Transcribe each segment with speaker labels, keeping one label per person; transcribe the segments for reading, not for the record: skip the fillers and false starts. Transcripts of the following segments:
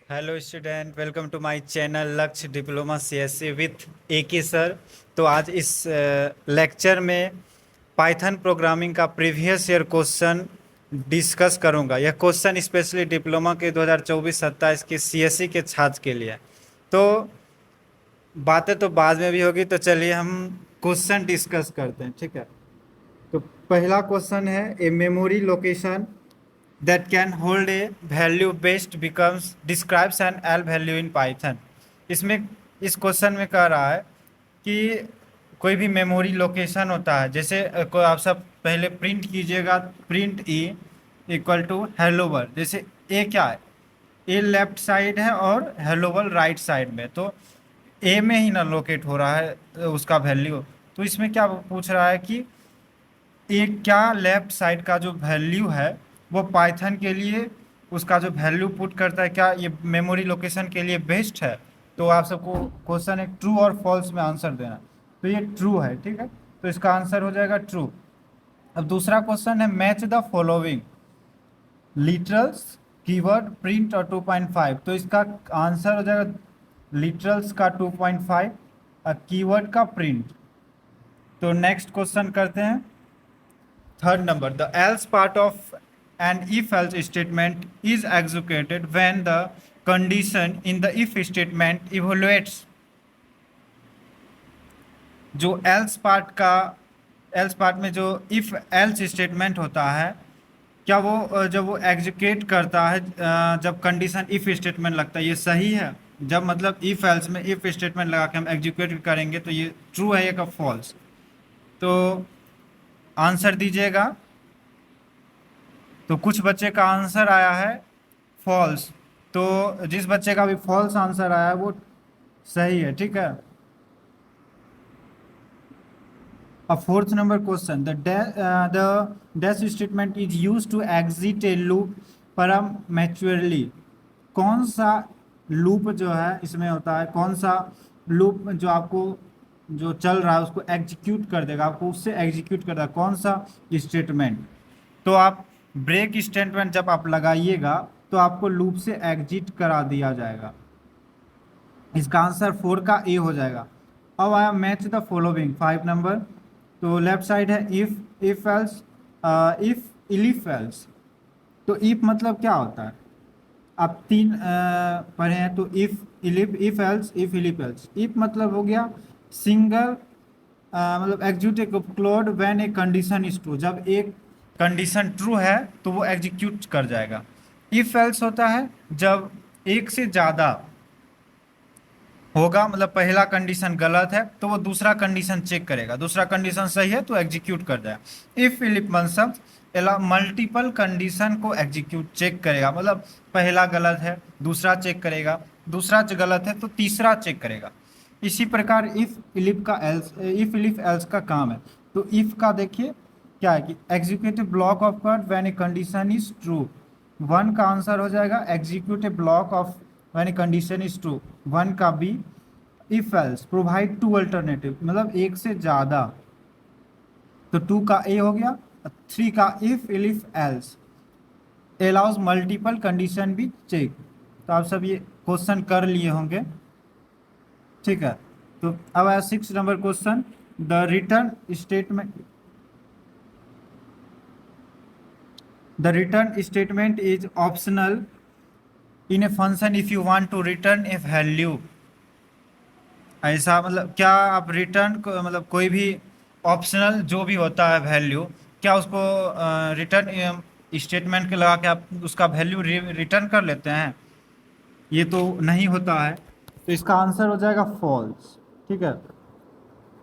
Speaker 1: Hello student, welcome to my channel Lakshya diploma CSC with AK sir. तो आज इस lecture में पाइथन प्रोग्रामिंग का प्रीवियस ईयर क्वेश्चन डिस्कस करूंगा। यह क्वेश्चन स्पेशली डिप्लोमा के 2024-27 के CSE के छात्र के लिए है। तो बातें तो बाद में भी होगी, तो चलिए हम क्वेश्चन डिस्कस करते हैं, ठीक है। तो पहला क्वेश्चन है, a memory location that can hold a value based becomes describes an L value in Python। इसमें इस क्वेश्चन में कह रहा है कि कोई भी मेमोरी लोकेशन होता है, जैसे कोई आप सब पहले प्रिंट कीजिएगा, print E equal to hello world. जैसे ए क्या है, ए लेफ्ट साइड है और हेलो वर्ल्ड राइट साइड में, तो ए में ही ना लोकेट हो रहा है उसका वैल्यू। तो इसमें क्या पूछ रहा है कि ये क्या लेफ्ट साइड का जो वैल्यू है वो पाइथन के लिए उसका जो वैल्यू पुट करता है, क्या ये मेमोरी लोकेशन के लिए बेस्ट है। तो आप सबको क्वेश्चन एक ट्रू और फॉल्स में आंसर देना। तो ये ट्रू है, ठीक है, तो इसका आंसर हो जाएगा ट्रू। अब दूसरा क्वेश्चन है, match the following literals keyword print और 2.5। तो इसका आंसर हो जाएगा लिटरल्स का 2.5 और कीवर्ड का प्रिंट। तो नेक्स्ट क्वेश्चन करते हैं, third number, the else part of an if else statement is executed when the condition in the if statement evaluates। जो else part में जो if else स्टेटमेंट होता है, क्या वो जब वो एग्जीक्यूट करता है जब कंडीशन इफ स्टेटमेंट लगता है, ये सही है। जब मतलब इफ एल्स में इफ स्टेटमेंट लगा के हम एग्जीक्यूट करेंगे तो ये ट्रू है, या फॉल्स। तो आंसर दीजिएगा। तो कुछ बच्चे का आंसर आया है फॉल्स, तो जिस बच्चे का भी फॉल्स आंसर आया है वो सही है, ठीक है। अब fourth number question, the dash statement is use to exit a loop prematurely. कौन सा लूप जो है इसमें होता है, कौन सा लूप जो आपको जो चल रहा है उसको एग्जीक्यूट कर देगा, आपको उससे एग्जीक्यूट कर देगा, कौन सा स्टेटमेंट। तो आप ब्रेक स्टेटमेंट जब आप लगाइएगा तो आपको लूप से एग्जिट करा दिया जाएगा। इसका आंसर 4 का ए हो जाएगा। अब आया मैच द फॉलोइंग 5 नंबर। तो लेफ्ट साइड है if else, if elif else. तो इफ मतलब क्या होता है, आप तीन पढ़े हैं। तो if else, if elif else. If मतलब हो गया सिंगल, मतलब execute code when a condition is true. जब एक कंडीशन ट्रू है तो वो एग्जीक्यूट कर जाएगा। इफ एल्स होता है जब एक से ज़्यादा होगा, मतलब पहला कंडीशन गलत है तो वो दूसरा कंडीशन चेक करेगा, दूसरा कंडीशन सही है तो एग्जीक्यूट कर जाएगा। इफ इलिफ मतलब मल्टीपल कंडीशन को एग्जीक्यूट चेक करेगा, मतलब पहला गलत है दूसरा चेक करेगा, दूसरा गलत है तो तीसरा चेक करेगा। इसी प्रकार इफ इलिफ एल्स का काम है। तो इफ का देखिए क्या है कि execute block of code when a condition is true. One का आंसर हो जाएगा execute a block of when a condition is true, one का B. If else provide two alternative, मतलब एक से ज्यादा, तो 2 का ए हो गया। 3 का if elif else allows multiple condition भी चेक। तो आप सब ये क्वेश्चन कर लिए होंगे, ठीक है। तो अब आया 6 number question, the return statement, the return statement is optional in a function if you want to return a value. ऐसा मतलब क्या आप रिटर्न मतलब कोई भी ऑप्शनल जो भी होता है वैल्यू, क्या उसको रिटर्न स्टेटमेंट के लगा के आप उसका वैल्यू रिटर्न कर लेते हैं, ये तो नहीं होता है। तो इसका आंसर हो जाएगा फॉल्स, ठीक है।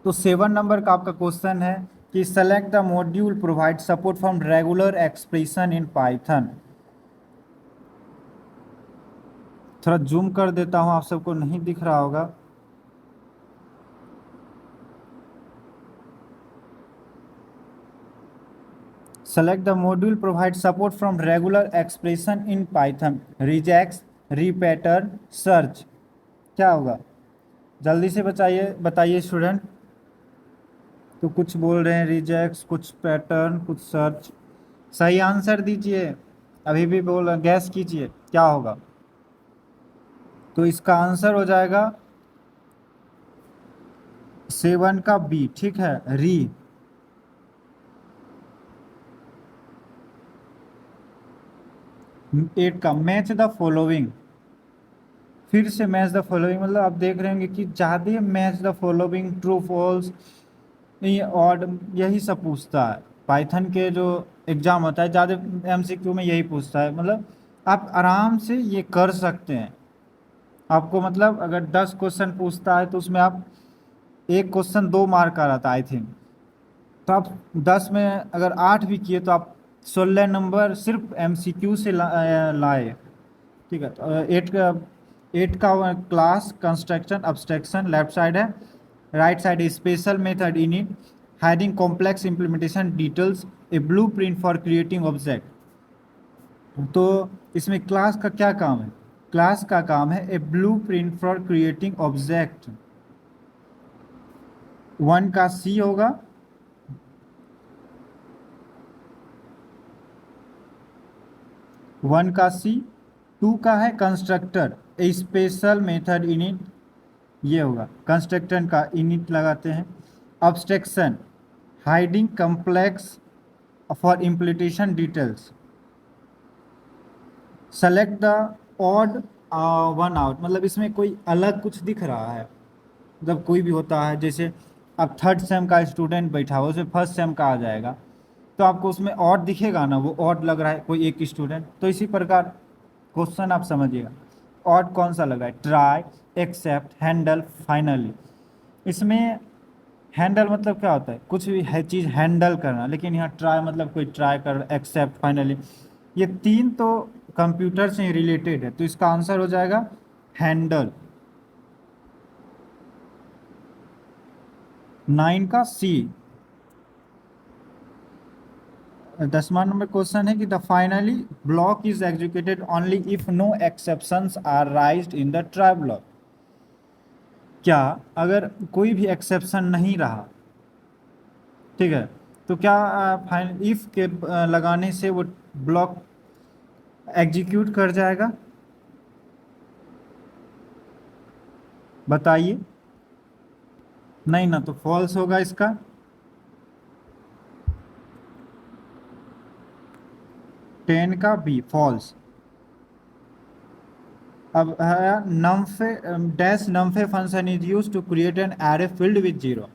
Speaker 1: तो 7 नंबर का आपका क्वेश्चन है कि select the module provide support from regular expression in Python. थोड़ा जूम कर देता हूँ, आप सबको नहीं दिख रहा होगा। Select the module provide support from regular expression in Python, regex, repattern, search। क्या होगा जल्दी से बताइए स्टूडेंट। तो कुछ बोल रहे हैं रिजेक्स, कुछ पैटर्न, कुछ सर्च। सही आंसर दीजिए, अभी भी बोल रहे गैस कीजिए क्या होगा। तो इसका आंसर हो जाएगा 7 का बी, ठीक है। री। 8 का मैच द फॉलोइंग। फिर से मैच द फॉलोइंग, मतलब आप देख रहे होंगे कि ज़्यादा match the following, true false, ये और यही सब पूछता है। पाइथन के जो एग्जाम होता है ज़्यादा एमसीक्यू में यही पूछता है। मतलब आप आराम से ये कर सकते हैं। आपको मतलब अगर 10 क्वेश्चन पूछता है तो उसमें आप एक क्वेश्चन 2 मार्क का रहता है आई थिंक। तो आप 10 में अगर 8 भी किए तो आप 16 नंबर सिर्फ एमसीक्यू से लाए। ठीक है। तो 8 का class construction abstraction left side है, right side special method in it, hiding complex implementation details, a blue print for creating object. तो इसमें क्लास का क्या काम है? क्लास का काम है a blue print for creating object. 1 का सी होगा, 1 का सी। 2 का है constructor, A special method in it, ये होगा कंस्ट्रक्टर का इनिट लगाते हैं। Abstraction, hiding complex for implementation details. Select the odd one out, मतलब इसमें कोई अलग कुछ दिख रहा है। जब कोई भी होता है, जैसे अब थर्ड सेम का स्टूडेंट बैठा हो, उसमें फर्स्ट सेम का आ जाएगा, तो आपको उसमें ऑड दिखेगा ना, वो ऑड लग रहा है कोई एक स्टूडेंट। तो इसी प्रकार क्वेश्चन आप समझिएगा, ऑड कौन सा लगा है? Try, except, handle, finally. इसमें हैंडल मतलब क्या होता है? कुछ भी है चीज़ हैंडल करना, लेकिन यहाँ ट्राई मतलब कोई ट्राई कर, एक्सेप्ट, फाइनली, ये तीन तो कंप्यूटर से रिलेटेड है। तो इसका आंसर हो जाएगा हैंडल। 9 का सी। 10वां नंबर क्वेश्चन है कि the finally block is executed only if no exceptions are raised in the try block. क्या अगर कोई भी एक्सेप्शन नहीं रहा, ठीक है, तो क्या फाइन इफ के लगाने से वो ब्लॉक एग्जीक्यूट कर जाएगा? बताइए। नहीं ना, तो फॉल्स होगा इसका। 10 का बी फॉल्स। अब है numpy dash numpy function is use to create an array filled with zero.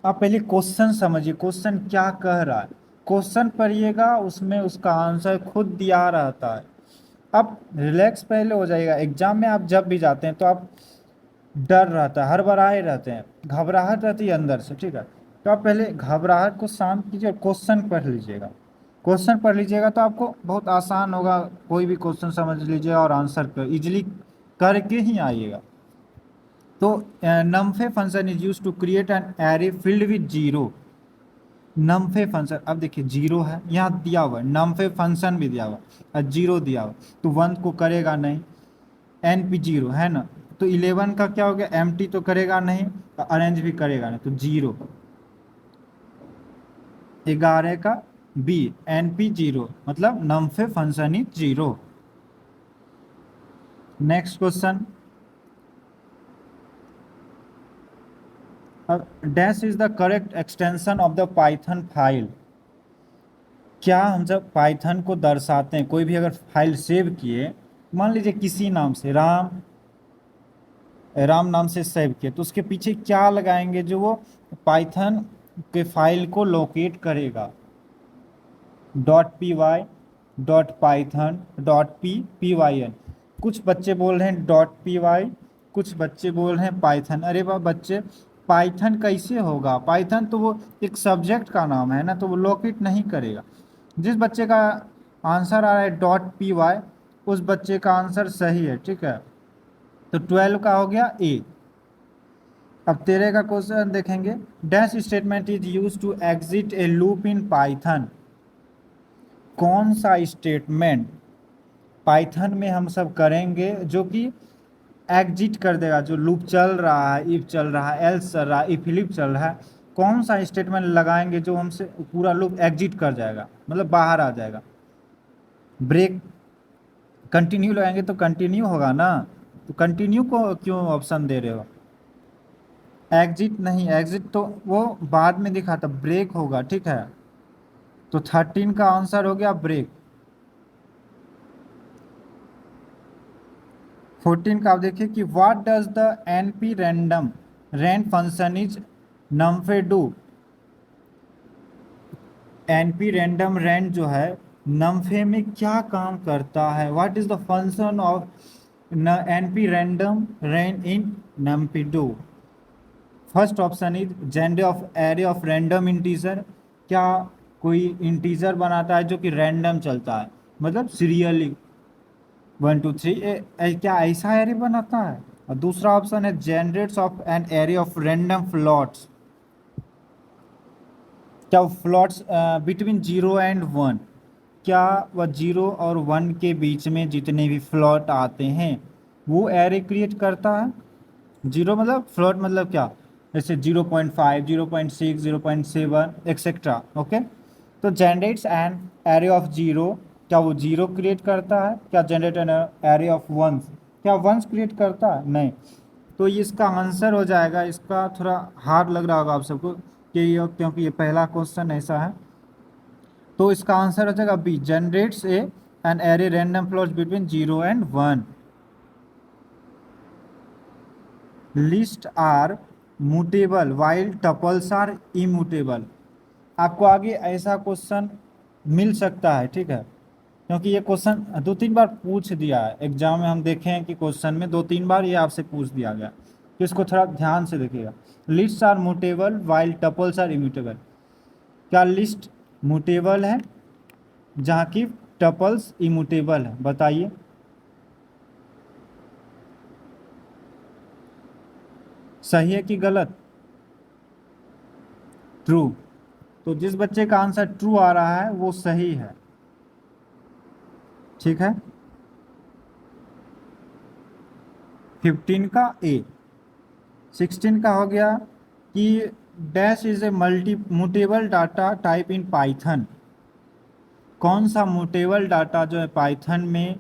Speaker 1: आप पहले क्वेश्चन समझिए, क्वेश्चन क्या कह रहा है। क्वेश्चन पढ़िएगा, उसमें उसका आंसर खुद दिया रहता है। आप रिलैक्स पहले हो जाइएगा। एग्जाम में आप जब भी जाते हैं तो आप डर रहता है, हड़बड़ाए रहते हैं, घबराहट रहती है अंदर से, ठीक है। तो आप पहले घबराहट को शांत कीजिए और क्वेश्चन पढ़ लीजिएगा। क्वेश्चन पढ़ लीजिएगा तो आपको बहुत आसान होगा। कोई भी क्वेश्चन समझ लीजिएगा और आंसर कर इजिली करके ही आइएगा। तो numpy function is use to create an array filled with zero. Numpy function, अब देखिए जीरो है यहाँ दिया हुआ है, नम्फे फंक्शन भी दिया हुआ और जीरो दिया हुआ, तो 1 को करेगा नहीं, एन पी जीरो है ना। तो 11 का क्या हो गया? एम टी तो करेगा नहीं, अरेंज भी करेगा नहीं, तो जीरो। 11 का बी एन पी जीरो, मतलब numpy function is zero. Next question. अब dash is the correct extension of the Python file. क्या हम जब पाइथन को दर्शाते हैं, कोई भी अगर फाइल सेव किए, मान लीजिए किसी नाम से राम, राम नाम से सेव किए, तो उसके पीछे क्या लगाएंगे जो वो पाइथन के फाइल को लोकेट करेगा? Dot P Y, dot Python, dot P Y N. कुछ बच्चे बोल रहे हैं डॉट पी वाई, कुछ बच्चे बोल रहे हैं पाइथन। अरे वाह बच्चे, पाइथन कैसे होगा? पाइथन तो वो एक सब्जेक्ट का नाम है ना, तो वो लोकेट नहीं करेगा। जिस बच्चे का आंसर आ रहा है डॉट पी वाई, उस बच्चे का आंसर सही है, ठीक है। तो 12 का हो गया ए। अब 13 का क्वेश्चन देखेंगे। Dash statement is use to exit a loop in Python. कौन सा स्टेटमेंट पाइथन में हम सब करेंगे जो कि एग्जिट कर देगा? जो लूप चल रहा है, इफ चल रहा है, एल्स चल रहा है, इफ इलिप चल रहा है, कौन सा स्टेटमेंट लगाएंगे जो हमसे पूरा लूप एग्जिट कर जाएगा, मतलब बाहर आ जाएगा? ब्रेक, कंटिन्यू लगाएंगे तो कंटिन्यू होगा ना, तो कंटिन्यू को क्यों ऑप्शन दे रहे हो? एग्जिट नहीं, एग्जिट तो वो बाद में दिखा था, ब्रेक होगा, ठीक है। तो 13 का आंसर हो गया ब्रेक। 14 का आप देखिए कि what does the NP random rand function is numpy do. NP random rand जो है नम्फे में क्या काम करता है? What is the function of NP random rand in numpy do? First option is generate of array of random integer. क्या कोई integer बनाता है जो कि रैंडम चलता है, मतलब सीरियली 1 2 3, क्या ऐसा एरे बनाता है? और दूसरा ऑप्शन है generates of N array of random floats. क्या फ्लॉट्स बिटवीन 0 and 1, क्या वह 0 और 1 के बीच में जितने भी फ्लॉट आते हैं वो एरे क्रिएट करता है? जीरो मतलब फ्लोट मतलब क्या, जैसे 0.5, 0.6, 0.7 एक्सेट्रा, ओके। तो generates an array of zero, क्या वो जीरो क्रिएट करता है? क्या generate an array of ones, क्या वंस क्रिएट करता है? नहीं। तो इसका आंसर हो जाएगा, इसका थोड़ा हार्ड लग रहा होगा आप सबको कि क्योंकि ये पहला क्वेश्चन ऐसा है। तो इसका आंसर हो जाएगा B, generates a an array random floats between 0 and 1। List are mutable while tuples are immutable. आपको आगे ऐसा क्वेश्चन मिल सकता है, ठीक है, क्योंकि ये क्वेश्चन 2 3 बार पूछ दिया है एग्जाम में। हम देखे हैं कि क्वेश्चन में 2 3 बार ये आपसे पूछ दिया गया, तो इसको थोड़ा ध्यान से देखिएगा। List are mutable while tuples are immutable. क्या लिस्ट मूटेबल है जहाँ की टपल्स इमूटेबल है? बताइए। सही है कि गलत? ट्रू। तो जिस बच्चे का आंसर ट्रू आ रहा है वो सही है, ठीक है। 15 का ए। 16 का हो गया कि dash is a multi mutable data type in Python. कौन सा म्यूटेबल डाटा जो है पाइथन में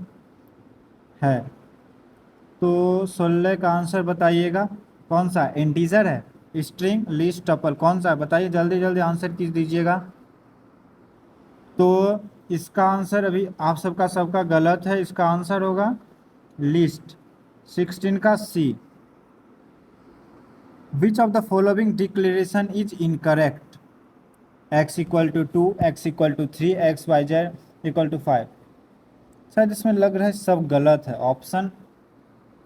Speaker 1: है? तो 16 का आंसर बताइएगा। कौन सा इंटीजर है, स्ट्रिंग, लिस्ट, टपल, कौन सा है? बताइए जल्दी जल्दी आंसर कीज दीजिएगा। तो इसका आंसर अभी आप सबका सबका गलत है, इसका आंसर होगा लिस्ट। 16 का C. Which of the following declaration is incorrect? x equal to 2, x equal to 3, X Y Z equal to 5। शायद इसमें लग रहा है सब गलत है ऑप्शन,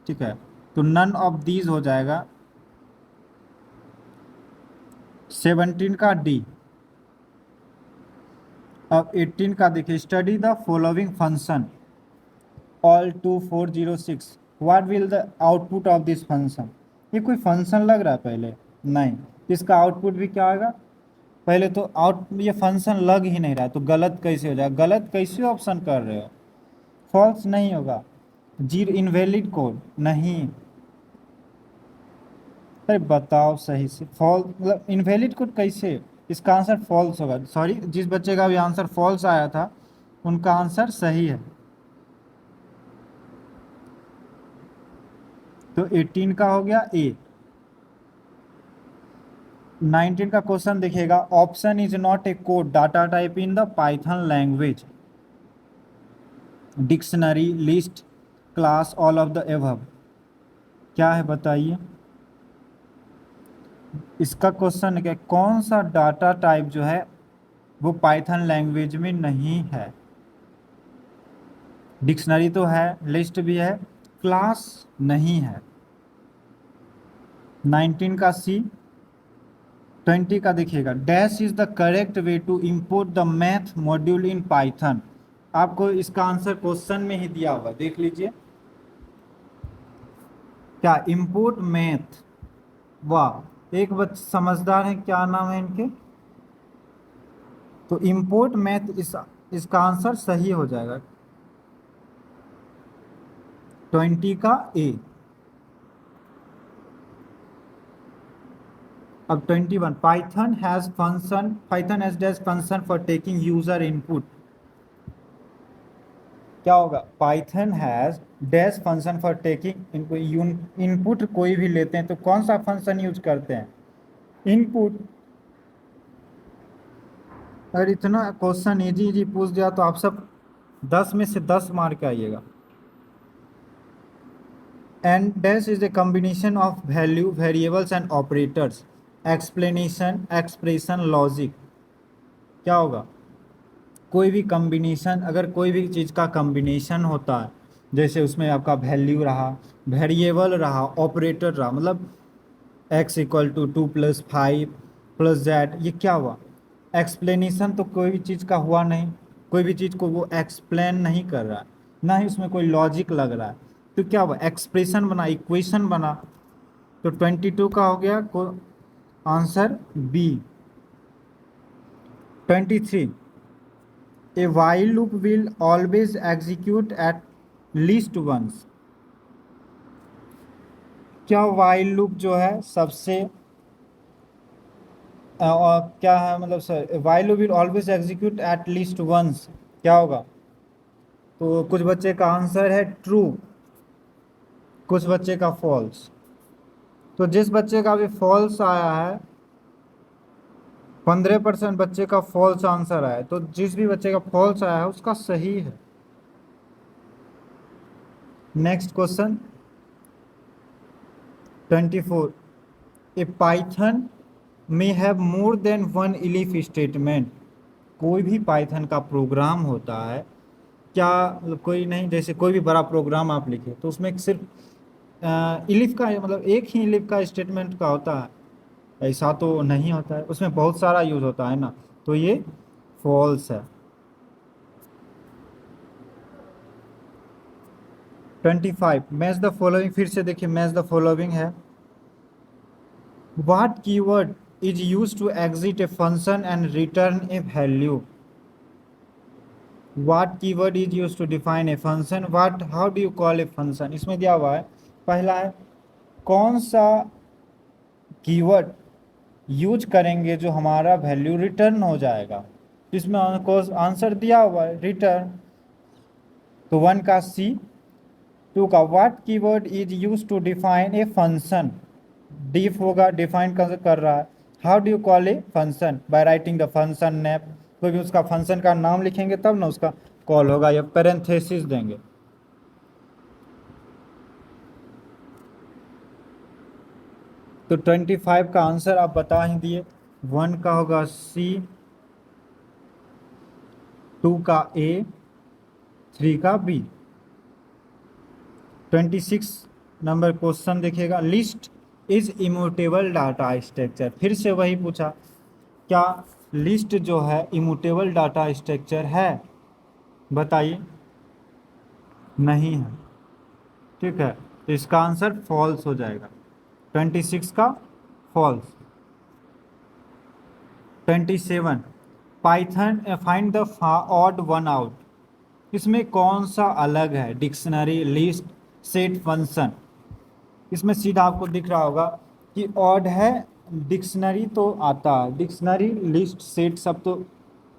Speaker 1: ठीक है। तो नन ऑफ दीज हो जाएगा। 17 का डी। अब 18 का देखिए, study the following function all 2406, what will the output of this function? ये कोई फंक्शन लग रहा है पहले? नहीं। इसका आउटपुट भी क्या आएगा? पहले तो ये फंक्शन लग ही नहीं रहा, तो गलत कैसे हो जाएगा? गलत कैसे ऑप्शन कर रहे हो? फॉल्स नहीं होगा। जीरो इनवैलिड कोड नहीं। अरे बताओ सही से, फॉल्स मतलब इनवैलिड कोड कैसे? इसका आंसर फॉल्स होगा। सॉरी, जिस बच्चे का भी आंसर फॉल्स आया था उनका आंसर सही है। तो 18 का हो गया ए। 19 का क्वेश्चन देखिएगा, option is not a code data type in the Python language. Dictionary, list, class, all of the above, क्या है बताइए। इसका क्वेश्चन है कौन सा डाटा टाइप जो है वो पाइथन लैंग्वेज में नहीं है? डिक्शनरी तो है, लिस्ट भी है, क्लास नहीं है। 19 का सी। 20 का देखिएगा, dash is the correct way to import the math module in Python. आपको इसका आंसर क्वेश्चन में ही दिया हुआ, देख लीजिए। क्या इंपोर्ट मैथ? वाह, एक बच्चे समझदार हैं, क्या नाम है इनके? तो इंपोर्ट मैथ इसका आंसर सही हो जाएगा। 20 का ए। अब 21, Python has dash function for taking user input. क्या होगा, Python has dash function for taking input कोई भी लेते हैं तो कौन सा फंक्शन यूज करते हैं, इनपुट। अगर इतना क्वेश्चन इजी इजी पूछ दिया तो आप सब 10 में से 10 मार्क आइएगा। And dash is a combination of value variables and operators, explanation expression logic. क्या होगा, कोई भी कॉम्बिनेशन, अगर कोई भी चीज़ का कॉम्बिनेशन होता है, जैसे उसमें आपका वैल्यू रहा, वेरिएबल रहा, ऑपरेटर रहा, मतलब x इक्वल टू 2 + 5 + z, ये क्या हुआ, एक्सप्लेनेशन। तो कोई भी चीज़ का हुआ नहीं, कोई भी चीज़ को वो एक्सप्लेन नहीं कर रहा है, ना ही उसमें कोई लॉजिक लग रहा है, तो क्या हुआ, एक्सप्रेशन बना, इक्वेशन बना। तो 22 का हो गया को answer B. 23, A while loop will always execute at least once। क्या while loop जो है सबसे और क्या है, मतलब sir while loop will always execute at least once, क्या होगा। तो कुछ बच्चे का आंसर है ट्रू, कुछ बच्चे का फॉल्स। तो जिस बच्चे का भी फॉल्स आया है, 15% बच्चे का फॉल्स आंसर आया है, तो जिस भी बच्चे का फॉल्स आया है उसका सही है। Next question 24, a Python may have more than one elif statement. कोई भी पाइथन का प्रोग्राम होता है, क्या मतलब कोई नहीं, जैसे कोई भी बड़ा प्रोग्राम आप लिखे तो उसमें सिर्फ इलिफ का मतलब एक ही इलिफ का स्टेटमेंट का होता है, ऐसा तो नहीं होता है, उसमें बहुत सारा यूज होता है ना, तो ये फॉल्स है। 25, मैच द फॉलोइंग, फिर से देखिए मैच द फॉलोइंग है। What keyword is use to exit a function and return a value. What keyword is use to define a function, what how do you call a function. इसमें दिया हुआ है, पहला है कौन सा कीवर्ड यूज करेंगे जो हमारा वैल्यू रिटर्न हो जाएगा, इसमें आंसर दिया हुआ है रिटर्न, तो 1 का सी। 2 का what keyword is use to define a function, def होगा डिफाइन कर रहा है। How do you call a function, by writing the function name, कोई भी उसका फंक्शन का नाम लिखेंगे तब ना उसका कॉल होगा, या पैरेंथेसिस देंगे। तो 25 का आंसर आप बता ही दिए, 1 का होगा सी, 2 का ए, 3 का बी। 26 नंबर क्वेश्चन देखिएगा, list is immutable data structure. फिर से वही पूछा, क्या लिस्ट जो है इम्यूटेबल डाटा स्ट्रक्चर है, बताइए। नहीं है, ठीक है, तो इसका आंसर फॉल्स हो जाएगा, 26 का false. 27, Python find the odd one out, इसमें कौन सा अलग है, डिक्शनरी लिस्ट सेट फंक्शन। इसमें सीधा आपको दिख रहा होगा कि ऑड है, डिक्शनरी तो आता है, डिक्शनरी लिस्ट सेट सब तो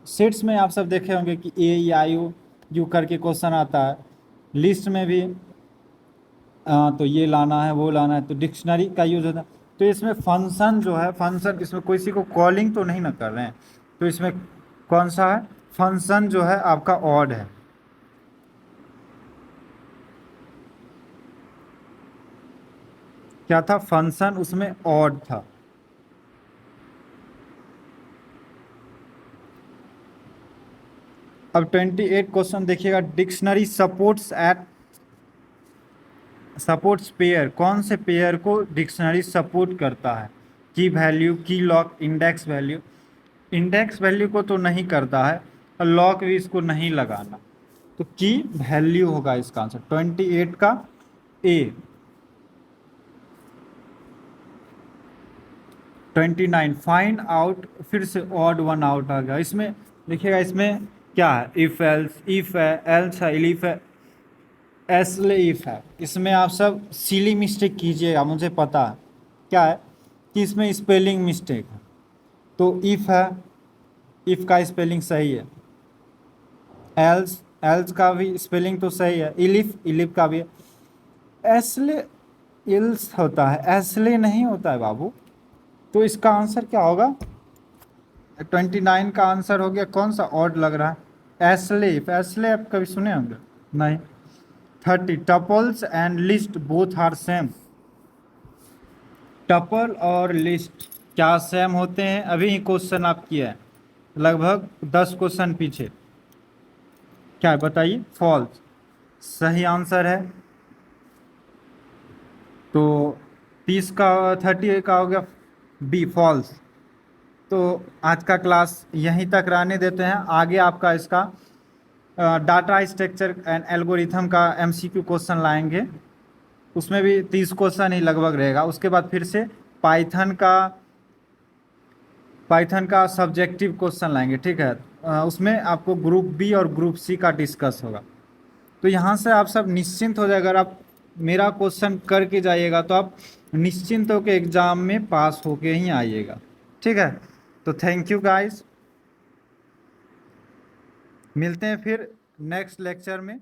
Speaker 1: सेट्स में आप सब देखे होंगे कि ए या यू करके क्वेश्चन आता है, लिस्ट में भी तो ये लाना है वो लाना है, तो डिक्शनरी का यूज होता है। तो इसमें फंक्शन जो है, फंक्शन इसमें किसी को कॉलिंग तो नहीं ना कर रहे हैं, तो इसमें कौन सा है, फंक्शन जो है आपका ऑड है। क्या था, फंक्शन उसमें ऑड था। अब 28 क्वेश्चन देखिएगा, डिक्शनरी सपोर्ट्स पेयर, कौन से पेयर को डिक्शनरी सपोर्ट करता है, की वैल्यू, की lock, index value. Index value को तो नहीं करता है, और लॉक भी इसको नहीं लगाना, तो की वैल्यू होगा इसका आंसर 28 का ए। 29, फाइंड आउट, फिर से ऑड वन आउट आ गया। इसमें देखिएगा, इसमें क्या है, इफ एल्स, इफ है, एल्स है, इफ है, एसले इफ है। इसमें आप सब सिली मिस्टेक कीजिएगा, मुझे पता है क्या है, कि इसमें स्पेलिंग मिस्टेक है। तो इफ है, इफ का स्पेलिंग सही है, एल्स एल्स का भी स्पेलिंग तो सही है, इलिफ, इलिफ का भी है। एस्ले इल्स होता है, एस्ले नहीं होता है बाबू। तो इसका आंसर क्या होगा? 29 का आंसर हो गया, कौन सा ऑड लग रहा है? एस्लीफ, एस्ले आप कभी सुने होंगे? नहीं। 30, tuples and list both are same. Tuple और लिस्ट क्या सेम होते हैं? अभी ही क्वेश्चन आप किया है, लगभग 10 क्वेश्चन पीछे। क्या है बताइए? फॉल्स सही आंसर है। तो 30 का, 30 का हो गया बी, फॉल्स। तो आज का क्लास यहीं तक रहने देते हैं। आगे आपका इसका डाटा स्ट्रक्चर एंड एल्गोरिथम का एमसीक्यू क्वेश्चन लाएंगे, उसमें भी 30 क्वेश्चन ही लगभग रहेगा। उसके बाद फिर से पाइथन का पाइथन का सब्जेक्टिव क्वेश्चन लाएंगे, ठीक है। उसमें आपको ग्रुप बी और ग्रुप सी का डिस्कस होगा। तो यहाँ से आप सब निश्चिंत हो जाए, अगर आप मेरा क्वेश्चन करके जाइएगा तो आप निश्चिंत होकर एग्जाम में पास होके ही आइएगा, ठीक है। तो थैंक यू गाइस, मिलते हैं फिर नेक्स्ट लेक्चर में।